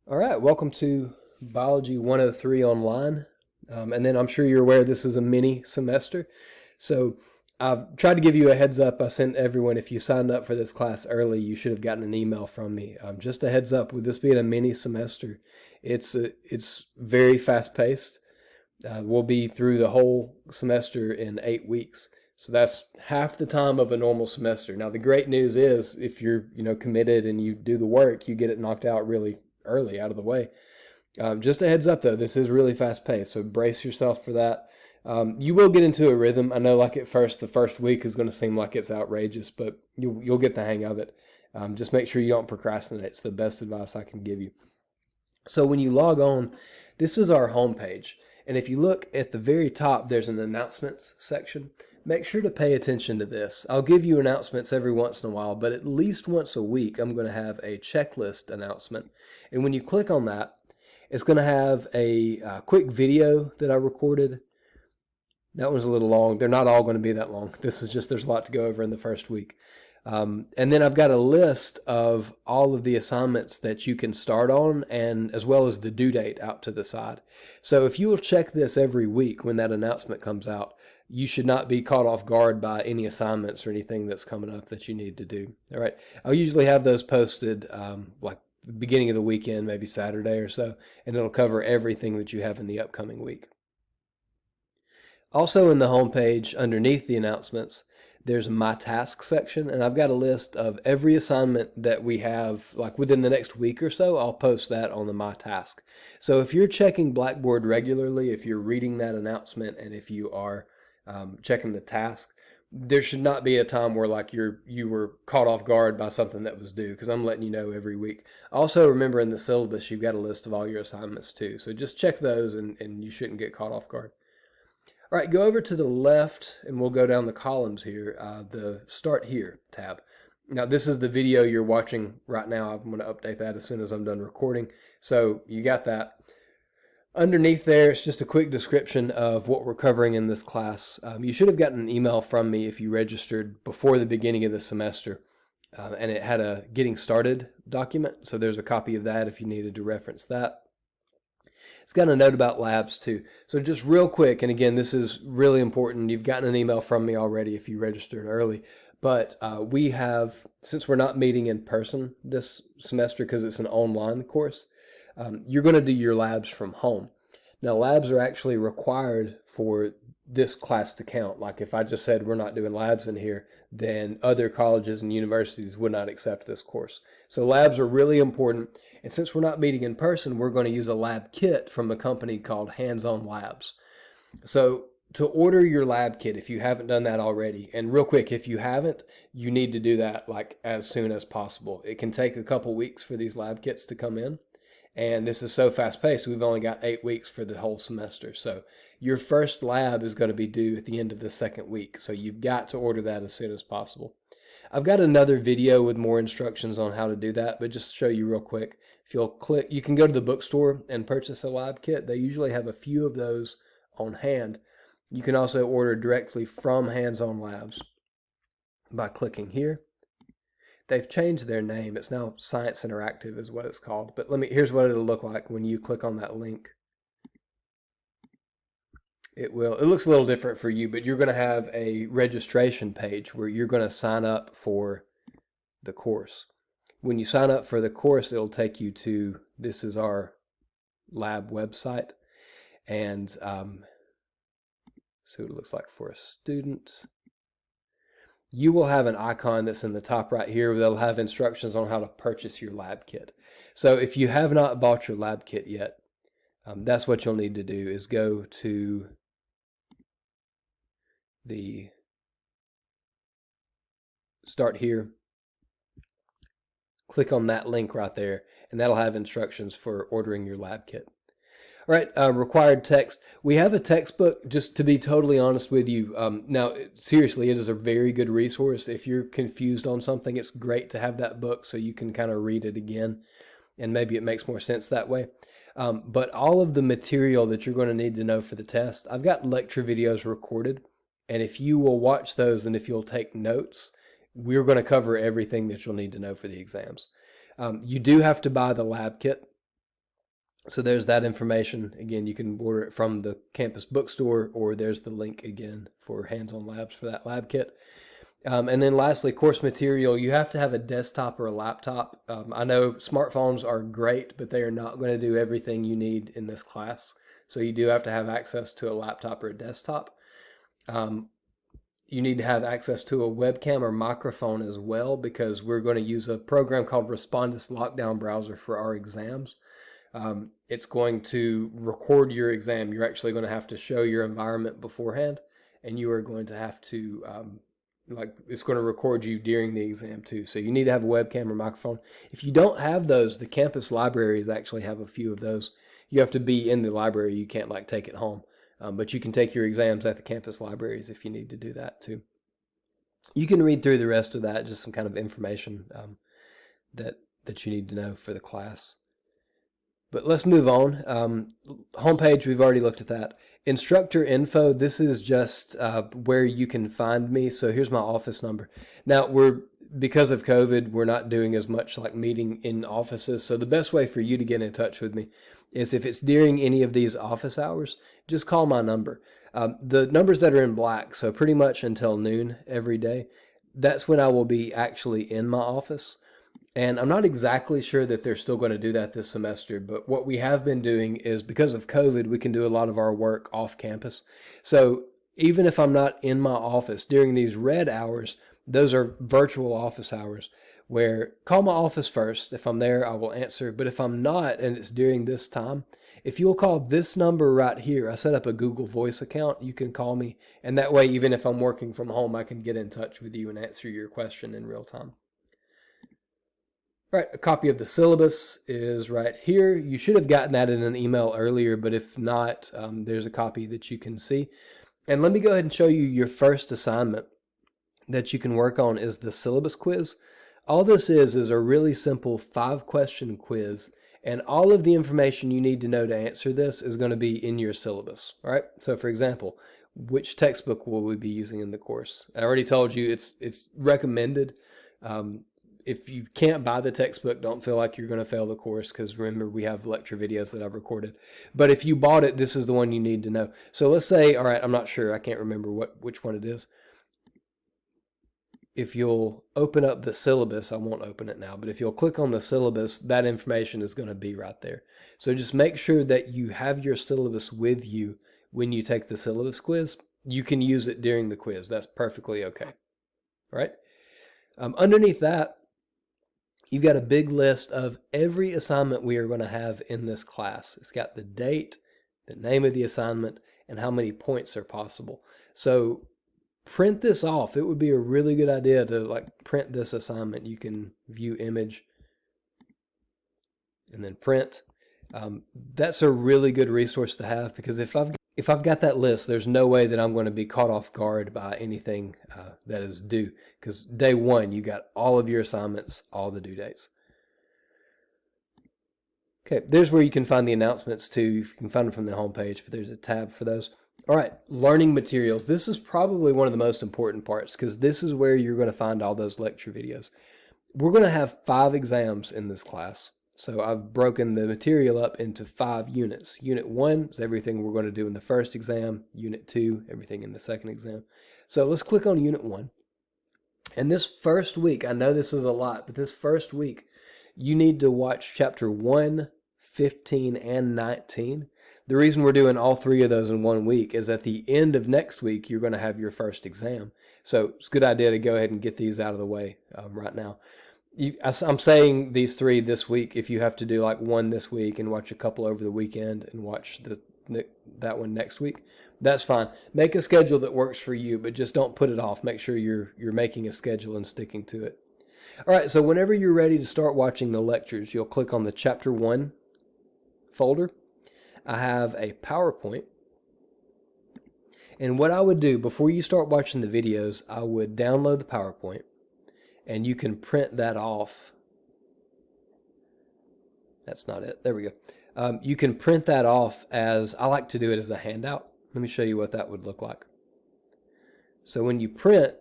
All right, welcome to Biology 103 online. And then I'm sure you're aware this is a mini semester. So I've tried to give you a heads up. I sent everyone, if you signed up for this class early, you should have gotten an email from me. Just a heads up, with this being a mini semester, it's very fast paced. We'll be through the whole semester in 8 weeks. So that's half the time of a normal semester. Now the great news is if you're committed and you do the work, you get it knocked out really early out of the way. Just a heads up though, this is really fast paced, so brace yourself for that. You will get into a rhythm. I know, like at first, the first week is going to seem like it's outrageous, but you'll get the hang of it. Just make sure you don't procrastinate. It's the best advice I can give you. So when you log on, this is our homepage. And if you look at the very top, there's an announcements section. Make sure to pay attention to this. I'll give you announcements every once in a while, but at least once a week, I'm going to have a checklist announcement. And when you click on that, it's going to have a quick video that I recorded. That one's a little long. They're not all going to be that long. This is just, there's a lot to go over in the first week. And then I've got a list of all of the assignments that you can start on, and as well as the due date out to the side. So if you will check this every week when that announcement comes out, you should not be caught off guard by any assignments or anything that's coming up that you need to do. All right. I'll usually have those posted like the beginning of the weekend, maybe Saturday or so, and it'll cover everything that you have in the upcoming week. Also in the homepage, underneath the announcements, there's my task section, and I've got a list of every assignment that we have, like within the next week or so. I'll post that on the my task. So if you're checking Blackboard regularly, if you're reading that announcement, and if you are checking the task, there should not be a time where like you were caught off guard by something that was due, because I'm letting you know every week. Also, remember in the syllabus, you've got a list of all your assignments too. So just check those, and you shouldn't get caught off guard. All right, go over to the left and we'll go down the columns here, the Start Here tab. Now, this is the video you're watching right now. I'm going to update that as soon as I'm done recording. So you got that. Underneath there, it's just a quick description of what we're covering in this class. You should have gotten an email from me if you registered before the beginning of the semester, and it had a Getting Started document. So there's a copy of that if you needed to reference that. It's got a note about labs too. So just real quick, and again, this is really important. You've gotten an email from me already if you registered early. But we have, since we're not meeting in person this semester because it's an online course, you're going to do your labs from home. Now, labs are actually required for this class to count. Like if I just said we're not doing labs in here, then other colleges and universities would not accept this course. So labs are really important. And since we're not meeting in person, we're going to use a lab kit from a company called Hands-On Labs. So to order your lab kit, if you haven't done that already, and real quick, if you haven't, you need to do that like as soon as possible. It can take a couple weeks for these lab kits to come in. And this is so fast paced, we've only got 8 weeks for the whole semester. So your first lab is going to be due at the end of the second week. So you've got to order that as soon as possible. I've got another video with more instructions on how to do that, but just to show you real quick, if you'll click, you can go to the bookstore and purchase a lab kit. They usually have a few of those on hand. You can also order directly from Hands-On Labs by clicking here. They've changed their name. It's now Science Interactive is what it's called. But here's what it'll look like when you click on that link. It looks a little different for you, but you're going to have a registration page where you're going to sign up for the course. When you sign up for the course, it'll take you to, this is our lab website. And see what it looks like for a student. You will have an icon that's in the top right here. They'll have instructions on how to purchase your lab kit. So if you have not bought your lab kit yet, that's what you'll need to do is go to the Start Here, click on that link right there, and that'll have instructions for ordering your lab kit. All right, required text. We have a textbook, just to be totally honest with you. Now, seriously, it is a very good resource. If you're confused on something, it's great to have that book so you can kind of read it again, and maybe it makes more sense that way. But all of the material that you're going to need to know for the test, I've got lecture videos recorded, and if you will watch those and if you'll take notes, we're going to cover everything that you'll need to know for the exams. You do have to buy the lab kit. So there's that information. Again, you can order it from the campus bookstore, or there's the link again for hands-on labs for that lab kit. And then lastly, course material. You have to have a desktop or a laptop. I know smartphones are great, but they are not going to do everything you need in this class. So you do have to have access to a laptop or a desktop. You need to have access to a webcam or microphone as well, because we're going to use a program called Respondus Lockdown Browser for our exams. It's going to record your exam. You're actually going to have to show your environment beforehand, and you are going to have to, it's going to record you during the exam too. So you need to have a webcam or microphone. If you don't have those, the campus libraries actually have a few of those. You have to be in the library. You can't take it home. But you can take your exams at the campus libraries if you need to do that too. You can read through the rest of that, just some kind of information that you need to know for the class. But let's move on. Homepage, we've already looked at that. Instructor info, this is just where you can find me. So here's my office number. Now, because of COVID, we're not doing as much meeting in offices. So the best way for you to get in touch with me is if it's during any of these office hours, just call my number. The numbers that are in black, so pretty much until noon every day, that's when I will be actually in my office. And I'm not exactly sure that they're still going to do that this semester, but what we have been doing is, because of COVID, we can do a lot of our work off campus. So even if I'm not in my office during these red hours, those are virtual office hours, where call my office first. If I'm there, I will answer. But if I'm not and it's during this time, if you'll call this number right here, I set up a Google Voice account. You can call me. And that way, even if I'm working from home, I can get in touch with you and answer your question in real time. All right, a copy of the syllabus is right here. You should have gotten that in an email earlier, but if not, there's a copy that you can see. And let me go ahead and show you your first assignment that you can work on is the syllabus quiz. All this is a really simple 5-question quiz, and all of the information you need to know to answer this is going to be in your syllabus. All right, so for example, which textbook will we be using in the course? I already told you it's recommended. If you can't buy the textbook, don't feel like you're going to fail the course, because remember, we have lecture videos that I've recorded. But if you bought it, this is the one you need to know. So let's say, all right, I'm not sure, I can't remember which one it is. If you'll open up the syllabus, I won't open it now, but if you'll click on the syllabus, that information is going to be right there. So just make sure that you have your syllabus with you when you take the syllabus quiz. You can use it during the quiz. That's perfectly okay. All right. Underneath that, you've got a big list of every assignment we are going to have in this class. It's got the date, the name of the assignment, and how many points are possible. So print this off. It would be a really good idea to print this assignment. You can view image and then print. That's a really good resource to have, because if I've got that list, there's no way that I'm going to be caught off guard by anything that is due, because day one, you got all of your assignments, all the due dates. Okay, there's where you can find the announcements too. You can find them from the homepage, but there's a tab for those. All right, learning materials. This is probably one of the most important parts, because this is where you're going to find all those lecture videos. We're going to have 5 exams in this class. So I've broken the material up into 5 units. Unit 1 is everything we're going to do in the first exam. Unit 2, everything in the second exam. So let's click on Unit 1. And this first week, I know this is a lot, but this first week, you need to watch Chapter 1, 15, and 19. The reason we're doing all 3 of those in 1 week is at the end of next week, you're going to have your first exam. So it's a good idea to go ahead and get these out of the way right now. I'm saying these 3 this week. If you have to do 1 this week and watch a couple over the weekend and watch that one next week, that's fine. Make a schedule that works for you, but just don't put it off. Make sure you're making a schedule and sticking to it. All right, so whenever you're ready to start watching the lectures, you'll click on the Chapter 1 folder. I have a PowerPoint. And what I would do before you start watching the videos, I would download the PowerPoint, and you can print that off. That's not it. There we go. You can print that off as, I like to do it as a handout. Let me show you what that would look like. So when you print,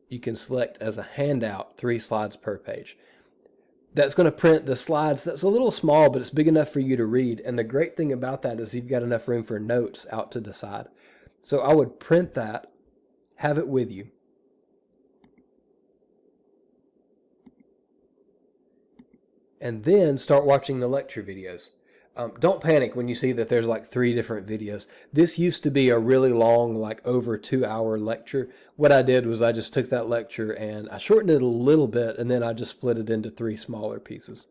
you can select as a handout 3 slides per page. That's going to print the slides. That's a little small, but it's big enough for you to read. And the great thing about that is you've got enough room for notes out to the side. So I would print that, have it with you. And then start watching the lecture videos. Don't panic when you see that there's like 3 different videos. This used to be a really long, like over 2-hour lecture. What I did was I just took that lecture and I shortened it a little bit, and then I just split it into 3 smaller pieces.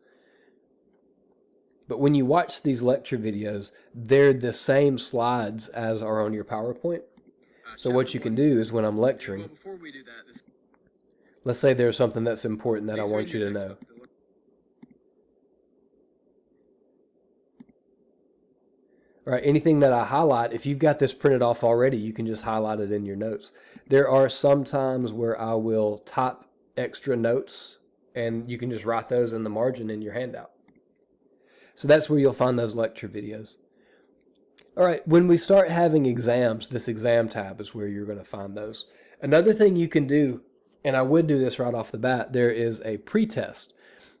But when you watch these lecture videos, they're the same slides as are on your PowerPoint. So what you can do is when I'm lecturing, let's say there's something that's important that I want you to know. All right, anything that I highlight, if you've got this printed off already, you can just highlight it in your notes. There are some times where I will type extra notes, and you can just write those in the margin in your handout. So that's where you'll find those lecture videos. All right, when we start having exams, this exam tab is where you're going to find those. Another thing you can do, and I would do this right off the bat, there is a pretest.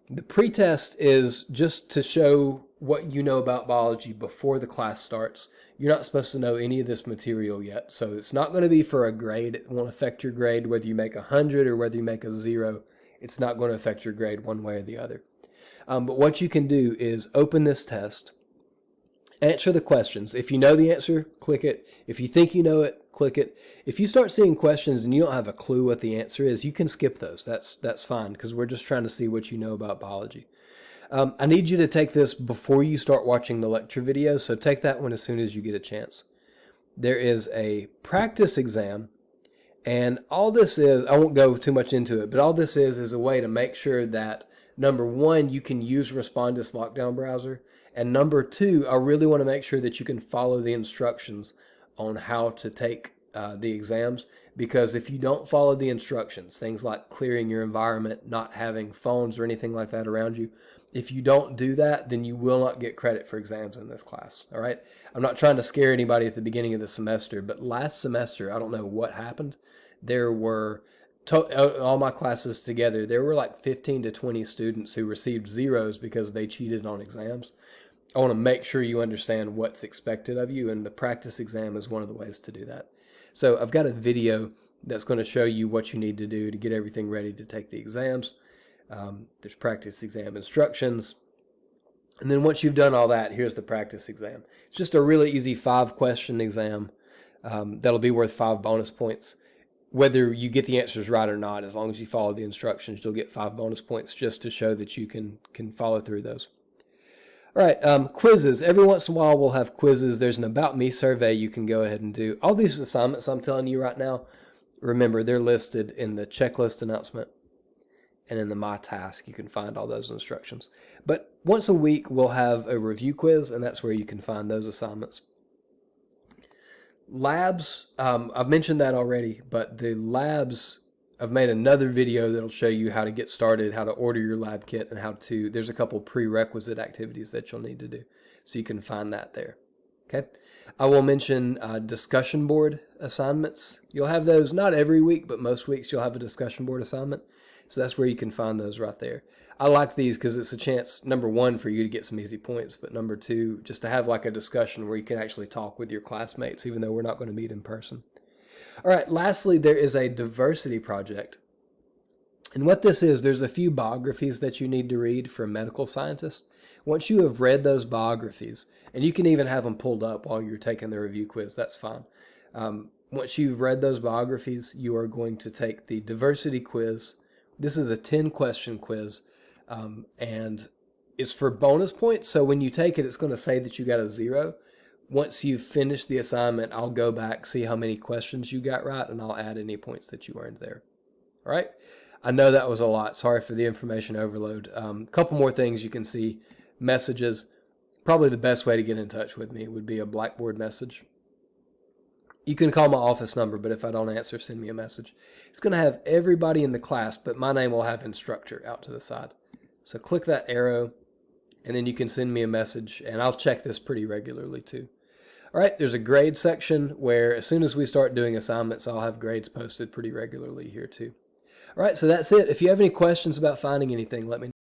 The pretest is just to show what you know about biology before the class starts. You're not supposed to know any of this material yet, so it's not going to be for a grade. It won't affect your grade whether you make 100 or whether you make a 0. It's not going to affect your grade one way or the other. But what you can do is open this test, answer the questions. If you know the answer, click it. If you think you know it, click it. If you start seeing questions and you don't have a clue what the answer is, you can skip those. That's fine, because we're just trying to see what you know about biology. I need you to take this before you start watching the lecture videos, so take that one as soon as you get a chance. There is a practice exam, and all this is, I won't go too much into it, but all this is a way to make sure that, number 1, you can use Respondus Lockdown Browser, and number 2, I really want to make sure that you can follow the instructions on how to take the exams, because if you don't follow the instructions, things like clearing your environment, not having phones or anything like that around you, if you don't do that, then you will not get credit for exams in this class, all right? I'm not trying to scare anybody at the beginning of the semester, but last semester, I don't know what happened. There were, all my classes together, there were like 15 to 20 students who received 0s because they cheated on exams. I want to make sure you understand what's expected of you, and the practice exam is one of the ways to do that. So I've got a video that's going to show you what you need to do to get everything ready to take the exams. There's practice exam instructions. And then once you've done all that, here's the practice exam. It's just a really easy 5-question exam that'll be worth 5 bonus points. Whether you get the answers right or not, as long as you follow the instructions, you'll get 5 bonus points just to show that you can follow through those. All right, quizzes. Every once in a while we'll have quizzes. There's an About Me survey you can go ahead and do. All these assignments I'm telling you right now, remember, they're listed in the checklist announcement and in the My Task. You can find all those instructions. But once a week we'll have a review quiz, and that's where you can find those assignments. Labs, I've mentioned that already, but the labs, I've made another video that'll show you how to get started, how to order your lab kit, and there's a couple prerequisite activities that you'll need to do. So you can find that there. Okay. I will mention discussion board assignments. You'll have those not every week, but most weeks you'll have a discussion board assignment. So that's where you can find those right there. I like these because it's a chance, number 1, for you to get some easy points, but number 2, just to have like a discussion where you can actually talk with your classmates, even though we're not going to meet in person. All right, lastly, there is a diversity project. And what this is, there's a few biographies that you need to read for medical scientists. Once you have read those biographies, and you can even have them pulled up while you're taking the review quiz, that's fine. Once you've read those biographies, you are going to take the diversity quiz. This is a 10-question quiz, and it's for bonus points. So when you take it, it's going to say that you got a 0. Once you've finished the assignment, I'll go back, see how many questions you got right, and I'll add any points that you earned there. All right? I know that was a lot. Sorry for the information overload. A couple more things you can see. Messages. Probably the best way to get in touch with me would be a Blackboard message. You can call my office number, but if I don't answer, send me a message. It's going to have everybody in the class, but my name will have instructor out to the side. So click that arrow, and then you can send me a message, and I'll check this pretty regularly too. All right, there's a grade section where as soon as we start doing assignments, I'll have grades posted pretty regularly here too. All right, so that's it. If you have any questions about finding anything, let me know.